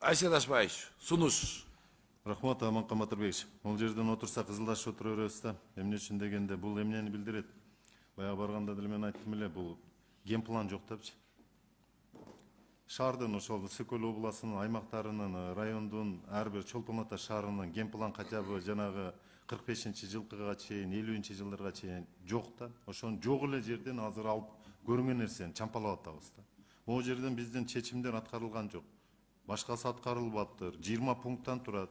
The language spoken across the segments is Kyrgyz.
Айсен Ашбаевич, сунуш. Рахмат, Аманка Матырбекович. Бул жерден отурса кызылдашып отура беребиз да. Эмне үчүн дегенде бул эмнени билдирет? Баягы барганда деле мен айттым эле, бул генплан жок депчи. Шаардын ошол Сокол областынын аймактарынын, райондун ар бир Чолпон Ата шаарынын генплан хотя бы жанагы 45-жылкыга чейин, 50-жылдарга чейин жок да. Ошону жок эле жерден азыр алып көрүнгөн нерсени чампалап атабыз да. Бул жерден биздин чечимдер аткарылган жок. Башкасы аткарылбаптыр. 20 пункттан турат.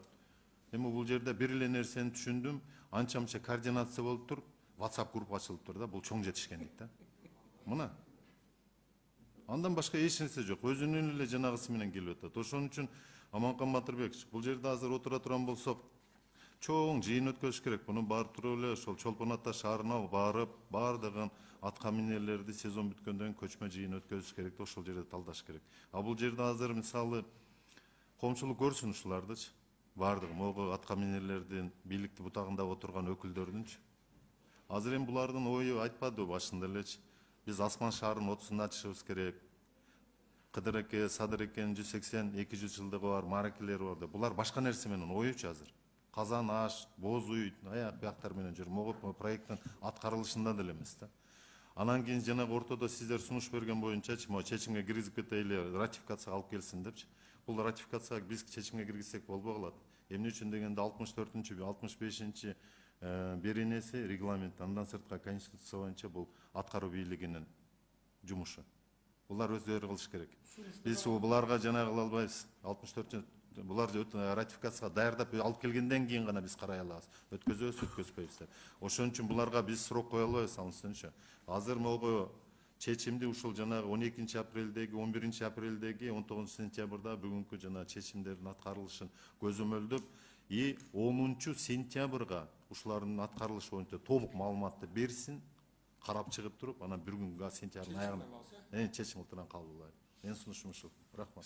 Эми бул жерде бир эле нерсени түшүндүм. Анча-мынча координация болуп туруп, WhatsApp группа ачылып тур да. Бул чоң жетишкендик да. Мына. Андан башка эч нерсе жок. Өзүнүн эле жанагысы менен келип атат. Ошон үчүн Аманкан Матырбекович, бул жерде азыр отура турган болсок, чоң жыйын өткөзүш керек. Муну баары туруп эле ошол Чолпон Ата шаарына барып, баардыгын атка минерлерди сезон бүткөндөн көчмө жыйын өткөзүш керек да, ошол жерде талдаш керек. А бул жерде азыр мисалы коомчулук көрсүн ушулардычы. Баардыгы могу атка минерлердин бийликти бутагында отурган өкүлдөрдүнчү. Азыр эми булардын ою айтпады башында элечи. Биз Асман шаарын 30-ун ачышыбыз керек. Кыдыреке, Садырекенин 180-200 жылдыгы бар, маракелери бар да. Булар башка нерсе менен оючу азыр. Казан аш, боз үй, аяк бияктар менен жүр. Могу проекттин аткарылышында деле эмес да. Анан кийин жанагы ортодо сиздер сунуш берген боюнчачы, могу чечимге киргизип кетели, ратификацияга алып келсин депчи. Бул ратификацияга биз чечимге киргизсек болбой калат. Эмне үчүн дегенде 64-чү, 65-чи беренеси регламент, андан сыртка конституция боюнча бул аткаруу бийлигинин жумушу. Булар өздөрү кылыш керек. Биз буларга жанагы кыла албайбыз. 64 булар ратификацияга даярдап алып келгенден кийин гана биз карай алабыз. Өткөзөбүз, өткөзбөйбүз деп. Ошон үчүн буларга биз срок кое албайбыз, алынсынчы. Азыр могу чечимди ушул жанагы 12-апрелдеги, 11-апрелдеги, 19-сентябрда бүгүнкү жана чечимдердин аткарылышын көзөмөлдөп, 10-сентябрга ушулардын аткарылышы боюнча толук маалыматты берсин, карап чыгып туруп, анан бир күнгө сентябрдын аягына чечим кылдырган кабыл. Мен сунушум ушул. Рахмат.